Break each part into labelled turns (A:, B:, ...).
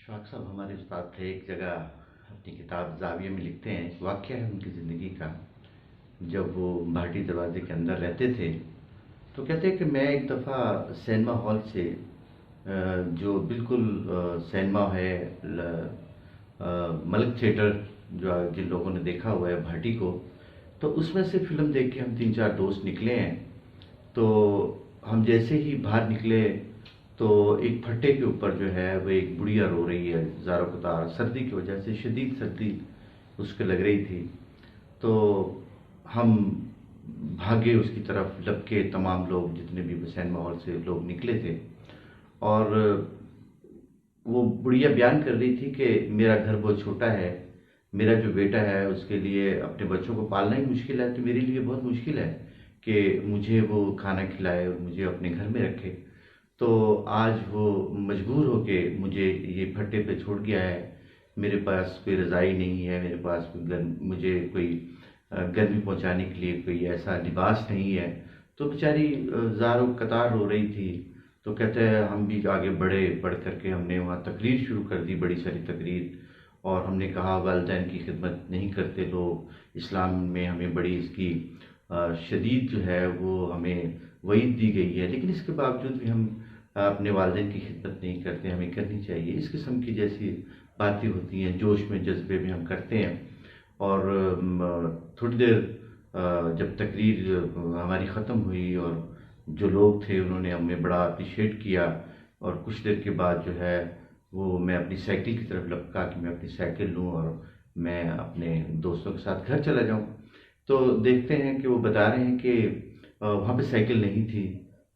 A: اشفاق صاحب ہمارے استاد تھے، ایک جگہ اپنی کتاب زاویہ میں لکھتے ہیں، ایک واقعہ ہے ان کی زندگی کا۔ جب وہ بھاٹی دروازے کے اندر رہتے تھے تو کہتے ہیں کہ میں ایک دفعہ سینما ہال سے جو بالکل سینما ہے، ملک تھیٹر، جو جن لوگوں نے دیکھا ہوا ہے بھاٹی کو، تو اس میں سے فلم دیکھ کے ہم تین چار دوست نکلے ہیں۔ تو ہم جیسے ہی باہر نکلے تو ایک پھٹے کے اوپر جو ہے وہ ایک بڑھیا رو رہی ہے زاروں قطار، سردی کی وجہ سے شدید سردی اس کے لگ رہی تھی۔ تو ہم بھاگے اس کی طرف، لپکے تمام لوگ جتنے بھی سینما ہال سے لوگ نکلے تھے، اور وہ بڑھیا بیان کر رہی تھی کہ میرا گھر بہت چھوٹا ہے، میرا جو بیٹا ہے اس کے لیے اپنے بچوں کو پالنا ہی مشکل ہے، تو میرے لیے بہت مشکل ہے کہ مجھے وہ کھانا کھلائے اور مجھے اپنے گھر میں رکھے۔ تو آج وہ مجبور ہو کے مجھے یہ پھٹے پہ چھوڑ گیا ہے، میرے پاس کوئی رضائی نہیں ہے، میرے پاس کوئی مجھے کوئی گرمی پہنچانے کے لیے کوئی ایسا لباس نہیں ہے۔ تو بیچاری زار و قطار رو رہی تھی۔ تو کہتے ہیں ہم بھی آگے بڑھ کر کے ہم نے وہاں تقریر شروع کر دی، بڑی ساری تقریر، اور ہم نے کہا والدین کی خدمت نہیں کرتے لوگ، اسلام میں ہمیں بڑی اس کی شدید جو ہے وہ ہمیں وعید دی گئی ہے، لیکن اس کے باوجود بھی ہم اپنے والدین کی خدمت نہیں کرتے، ہمیں کرنی چاہیے۔ اس قسم کی جیسی باتیں ہوتی ہیں، جوش میں جذبے میں ہم کرتے ہیں۔ اور تھوڑی دیر جب تقریر ہماری ختم ہوئی اور جو لوگ تھے انہوں نے ہمیں بڑا اپریشیٹ کیا، اور کچھ دیر کے بعد جو ہے وہ میں اپنی سائیکل کی طرف لپکا کہ میں اپنی سائیکل لوں اور میں اپنے دوستوں کے ساتھ گھر چلا جاؤں۔ تو دیکھتے ہیں کہ وہ بتا رہے ہیں کہ وہاں پہ سائیکل نہیں تھی،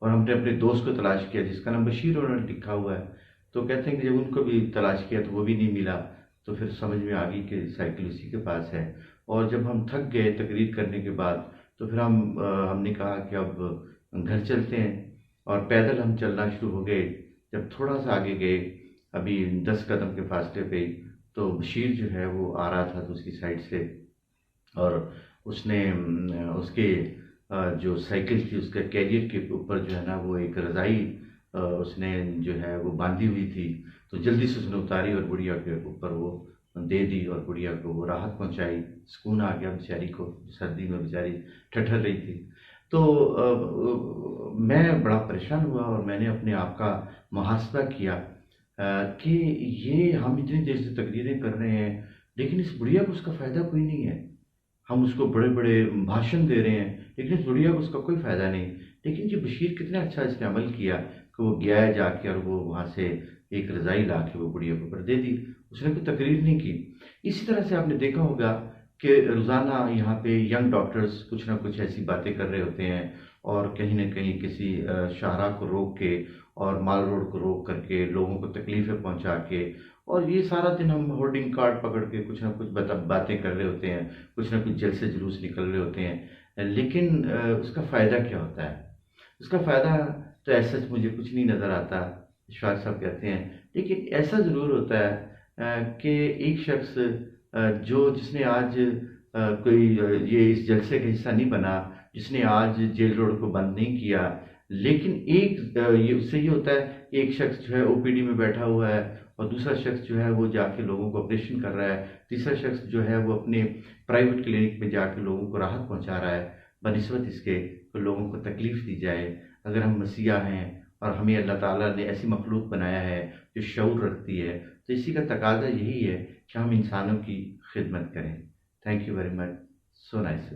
A: اور ہم نے اپنے دوست کو تلاش کیا جس کا نام بشیر انہوں نے لکھا ہوا ہے۔ تو کہتے ہیں کہ جب ان کو بھی تلاش کیا تو وہ بھی نہیں ملا، تو پھر سمجھ میں آ گئی کہ سائیکل اسی کے پاس ہے۔ اور جب ہم تھک گئے تقریر کرنے کے بعد تو پھر ہم نے کہا کہ اب گھر چلتے ہیں، اور پیدل ہم چلنا شروع ہو گئے۔ جب تھوڑا سا آگے گئے، ابھی 10 قدم کے فاصلے پہ، تو بشیر جو ہے وہ آ رہا تھا دوسری سائڈ سے، اور اس نے اس کے جو سائیکل تھی اس کے کیریئر کے اوپر جو ہے نا وہ ایک رضائی اس نے جو ہے وہ باندھی ہوئی تھی، تو جلدی سے اس نے اتاری اور بڑھیا کے اوپر وہ دے دی، اور بڑھیا کو وہ راحت پہنچائی، سکون آ گیا بیچاری کو، سردی میں بیچاری ٹھٹھر رہی تھی۔ تو میں بڑا پریشان ہوا، اور میں نے اپنے آپ کا محاسبہ کیا کہ یہ ہم اتنی دیر سے تقریریں کر رہے ہیں لیکن اس بڑھیا کو اس کا فائدہ کوئی نہیں ہے، ہم اس کو بڑے بڑے بھاشن دے رہے ہیں لیکن اس بڑھیا کو اس کا کوئی فائدہ نہیں۔ لیکن یہ بشیر کتنا اچھا اس نے عمل کیا کہ وہ گیا ہے جا کے اور وہ وہاں سے ایک رضائی لا کے وہ بڑھیا کو اوپر دے دی، اس نے کوئی تقریر نہیں کی۔ اسی طرح سے آپ نے دیکھا ہوگا کہ روزانہ یہاں پہ ینگ ڈاکٹرز کچھ نہ کچھ ایسی باتیں کر رہے ہوتے ہیں، اور کہیں نہ کہیں کسی شاہراہ کو روک کے اور مال روڈ کو روک کر کے لوگوں کو تکلیفیں پہنچا کے، اور یہ سارا دن ہم ہولڈنگ کارڈ پکڑ کے کچھ نہ کچھ باتیں کر رہے ہوتے ہیں، کچھ نہ کچھ جلسے جلوس نکل رہے ہوتے ہیں، لیکن اس کا فائدہ کیا ہوتا ہے؟ اس کا فائدہ تو ایسا مجھے کچھ نہیں نظر آتا، اشفاق صاحب کہتے ہیں، لیکن ایسا ضرور ہوتا ہے کہ ایک شخص جس نے آج کوئی یہ اس جلسے کا حصہ نہیں بنا، جس نے آج جیل روڈ کو بند نہیں کیا، لیکن ایک یہ اس سے یہ ہوتا ہے کہ ایک شخص جو ہے او پی ڈی میں بیٹھا ہوا ہے، اور دوسرا شخص جو ہے وہ جا کے لوگوں کو آپریشن کر رہا ہے، تیسرا شخص جو ہے وہ اپنے پرائیویٹ کلینک میں جا کے لوگوں کو راحت پہنچا رہا ہے، بنسبت اس کے کہ لوگوں کو تکلیف دی جائے۔ اگر ہم مسیحا ہیں اور ہمیں اللہ تعالیٰ نے ایسی مخلوق بنایا ہے جو شعور رکھتی ہے، تو اسی کا تقاضا یہی ہے کہ ہم انسانوں کی خدمت کریں۔ Thank you very much, so nice.